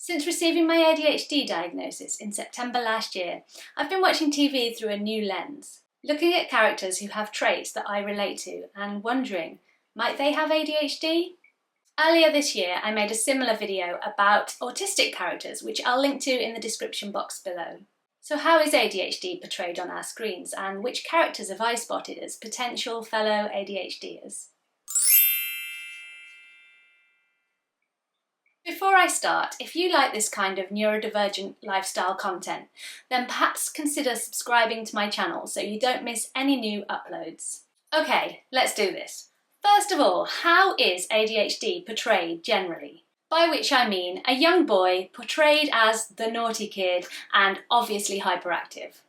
Since receiving my ADHD diagnosis in September last year, I've been watching TV through a new lens, looking at characters who have traits that I relate to and wondering, might they have ADHD? Earlier this year, I made a similar video about autistic characters, which I'll link to in the description box below. So how is ADHD portrayed on our screens, and which characters have I spotted as potential fellow ADHDers? Before I start, if you like this kind of neurodivergent lifestyle content, then perhaps consider subscribing to my channel so you don't miss any new uploads. Okay, let's do this. First of all, how is ADHD portrayed generally? By which I mean a young boy portrayed as the naughty kid and obviously hyperactive,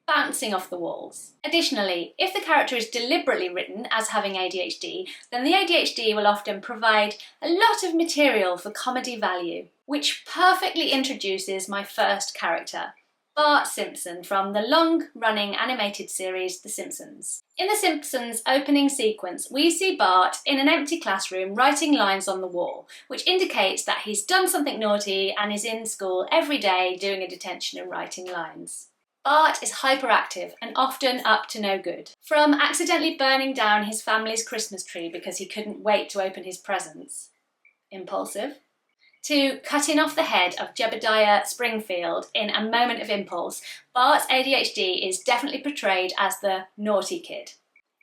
bouncing off the walls. Additionally, if the character is deliberately written as having ADHD, then the ADHD will often provide a lot of material for comedy value, which perfectly introduces my first character, Bart Simpson from the long-running animated series The Simpsons. In The Simpsons opening sequence, we see Bart in an empty classroom writing lines on the wall, which indicates that he's done something naughty and is in school every day doing a detention and writing lines. Bart is hyperactive and often up to no good. From accidentally burning down his family's Christmas tree because he couldn't wait to open his presents, impulsive, to cutting off the head of Jebediah Springfield in a moment of impulse, Bart's ADHD is definitely portrayed as the naughty kid.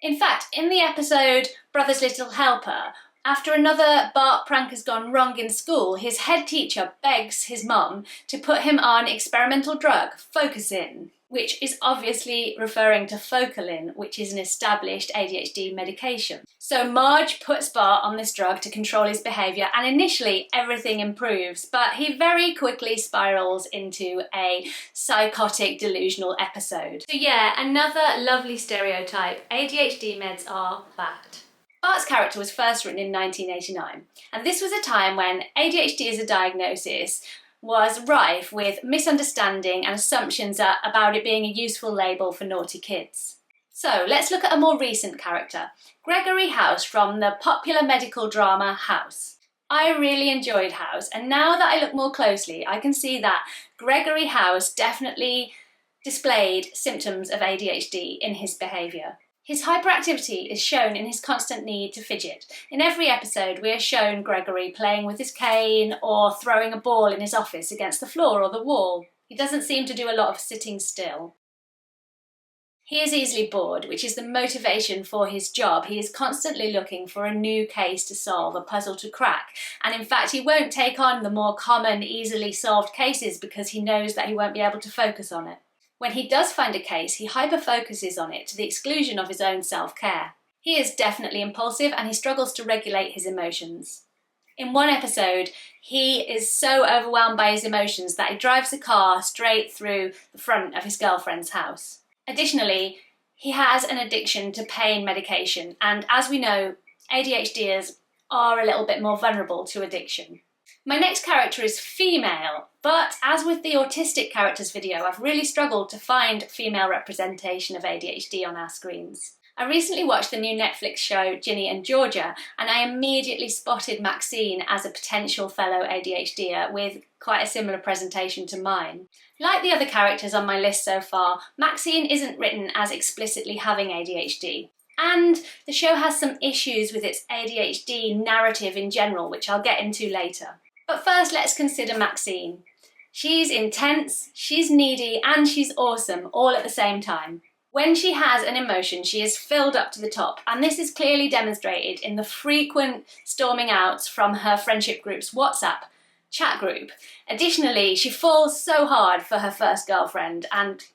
In fact, in the episode Brother's Little Helper, after another Bart prank has gone wrong in school, his head teacher begs his mum to put him on experimental drug, Focusing, which is obviously referring to Focalin, which is an established ADHD medication. So Marge puts Bart on this drug to control his behaviour, and initially everything improves, but he very quickly spirals into a psychotic delusional episode. So yeah, another lovely stereotype, ADHD meds are bad. Bart's character was first written in 1989, and this was a time when ADHD as a diagnosis was rife with misunderstanding and assumptions about it being a useful label for naughty kids. So let's look at a more recent character, Gregory House from the popular medical drama House. I really enjoyed House, and now that I look more closely, I can see that Gregory House definitely displayed symptoms of ADHD in his behaviour. His hyperactivity is shown in his constant need to fidget. In every episode, we are shown Gregory playing with his cane or throwing a ball in his office against the floor or the wall. He doesn't seem to do a lot of sitting still. He is easily bored, which is the motivation for his job. He is constantly looking for a new case to solve, a puzzle to crack. And in fact, he won't take on the more common, easily solved cases because he knows that he won't be able to focus on it. When he does find a case, he hyper-focuses on it to the exclusion of his own self-care. He is definitely impulsive and he struggles to regulate his emotions. In one episode, he is so overwhelmed by his emotions that he drives the car straight through the front of his girlfriend's house. Additionally, he has an addiction to pain medication, and as we know, ADHDers are a little bit more vulnerable to addiction. My next character is female, but as with the autistic characters video, I've really struggled to find female representation of ADHD on our screens. I recently watched the new Netflix show Ginny and Georgia, and I immediately spotted Maxine as a potential fellow ADHDer with quite a similar presentation to mine. Like the other characters on my list so far, Maxine isn't written as explicitly having ADHD. And the show has some issues with its ADHD narrative in general, which I'll get into later. But first, let's consider Maxine. She's intense, she's needy, and she's awesome, all at the same time. When she has an emotion, she is filled up to the top, and this is clearly demonstrated in the frequent storming outs from her friendship group's WhatsApp chat group. Additionally, she falls so hard for her first girlfriend, and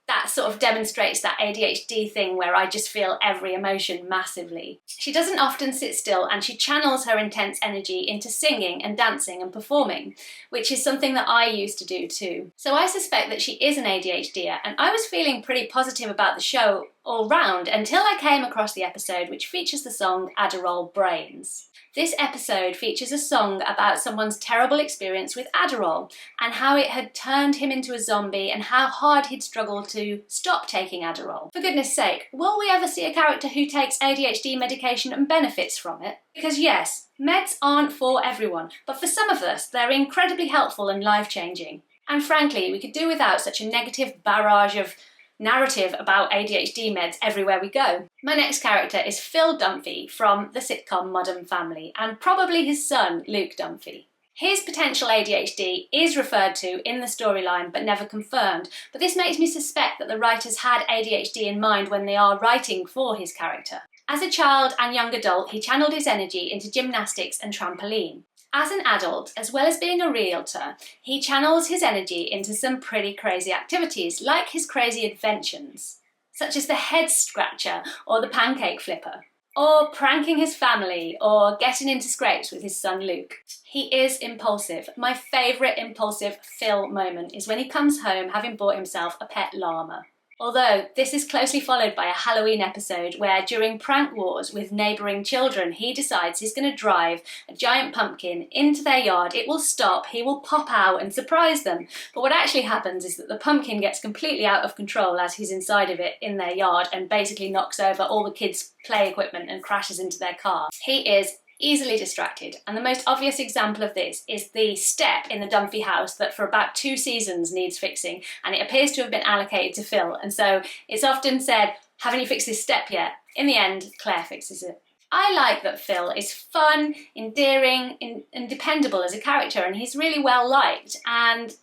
that sort of demonstrates that ADHD thing where I just feel every emotion massively. She doesn't often sit still, and she channels her intense energy into singing and dancing and performing, which is something that I used to do too. So I suspect that she is an ADHDer, and I was feeling pretty positive about the show all round until I came across the episode which features the song Adderall Brains. This episode features a song about someone's terrible experience with Adderall and how it had turned him into a zombie and how hard he'd struggled to stop taking Adderall. For goodness sake, will we ever see a character who takes ADHD medication and benefits from it? Because yes, meds aren't for everyone, but for some of us, they're incredibly helpful and life-changing. And frankly, we could do without such a negative barrage of narrative about ADHD meds everywhere we go. My next character is Phil Dunphy from the sitcom Modern Family, and probably his son, Luke Dunphy. His potential ADHD is referred to in the storyline but never confirmed, but this makes me suspect that the writers had ADHD in mind when they are writing for his character. As a child and young adult, he channeled his energy into gymnastics and trampoline. As an adult, as well as being a realtor, he channels his energy into some pretty crazy activities, like his crazy inventions, such as the head scratcher or the pancake flipper, or pranking his family, or getting into scrapes with his son Luke. He is impulsive. My favourite impulsive Phil moment is when he comes home having bought himself a pet llama. Although this is closely followed by a Halloween episode where during prank wars with neighbouring children he decides he's going to drive a giant pumpkin into their yard, it will stop, he will pop out and surprise them. But what actually happens is that the pumpkin gets completely out of control as he's inside of it in their yard and basically knocks over all the kids' play equipment and crashes into their car. He is easily distracted, and the most obvious example of this is the step in the Dunphy house that for about 2 seasons needs fixing, and it appears to have been allocated to Phil, and so it's often said, haven't you fixed this step yet? In the end, Claire fixes it. I like that Phil is fun, endearing, and dependable as a character, and he's really well liked, and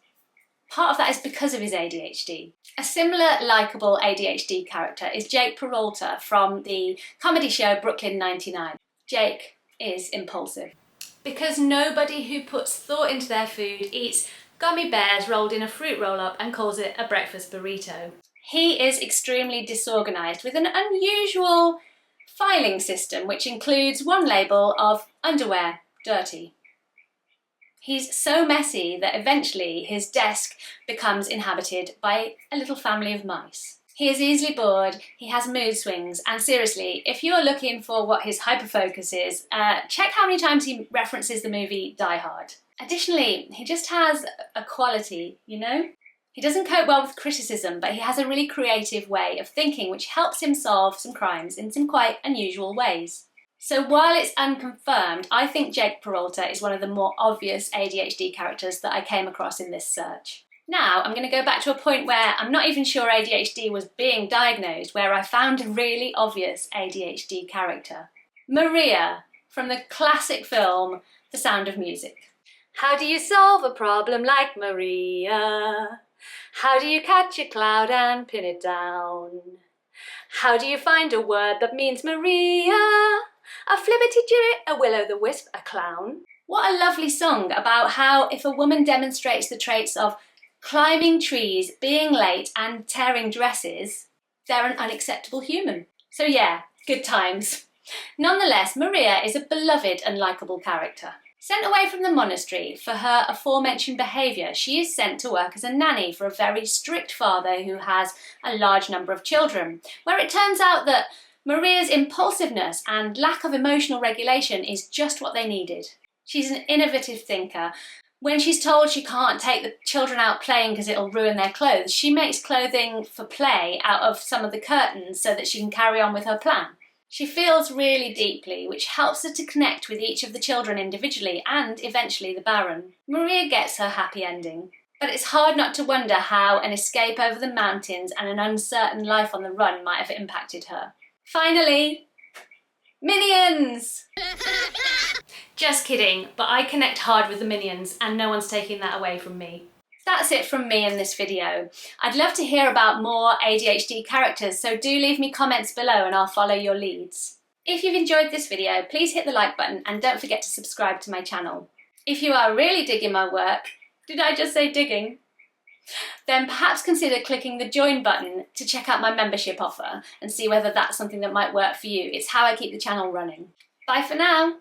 part of that is because of his ADHD. A similar likeable ADHD character is Jake Peralta from the comedy show Brooklyn 99. Jake is impulsive. Because nobody who puts thought into their food eats gummy bears rolled in a fruit roll-up and calls it a breakfast burrito. He is extremely disorganised with an unusual filing system which includes one label of underwear, dirty. He's so messy that eventually his desk becomes inhabited by a little family of mice. He is easily bored, he has mood swings, and seriously, if you're looking for what his hyperfocus is, check how many times he references the movie Die Hard. Additionally, he just has a quality, you know? He doesn't cope well with criticism, but he has a really creative way of thinking which helps him solve some crimes in some quite unusual ways. So while it's unconfirmed, I think Jake Peralta is one of the more obvious ADHD characters that I came across in this search. Now, I'm going to go back to a point where I'm not even sure ADHD was being diagnosed, where I found a really obvious ADHD character. Maria, from the classic film The Sound of Music. How do you solve a problem like Maria? How do you catch a cloud and pin it down? How do you find a word that means Maria? A flibbity-gibbet, a will-o'-the-wisp, a clown. What a lovely song about how if a woman demonstrates the traits of climbing trees, being late and tearing dresses, they're an unacceptable human. So yeah, good times. Nonetheless, Maria is a beloved and likeable character. Sent away from the monastery for her aforementioned behaviour, she is sent to work as a nanny for a very strict father who has a large number of children, where it turns out that Maria's impulsiveness and lack of emotional regulation is just what they needed. She's an innovative thinker. When she's told she can't take the children out playing because it'll ruin their clothes, she makes clothing for play out of some of the curtains so that she can carry on with her plan. She feels really deeply, which helps her to connect with each of the children individually and eventually the Baron. Maria gets her happy ending. But it's hard not to wonder how an escape over the mountains and an uncertain life on the run might have impacted her. Finally, Minions! Just kidding, but I connect hard with the Minions and no one's taking that away from me. That's it from me in this video. I'd love to hear about more ADHD characters, so do leave me comments below and I'll follow your leads. If you've enjoyed this video, please hit the like button and don't forget to subscribe to my channel. If you are really digging my work, did I just say digging? Then perhaps consider clicking the join button to check out my membership offer and see whether that's something that might work for you. It's how I keep the channel running. Bye for now.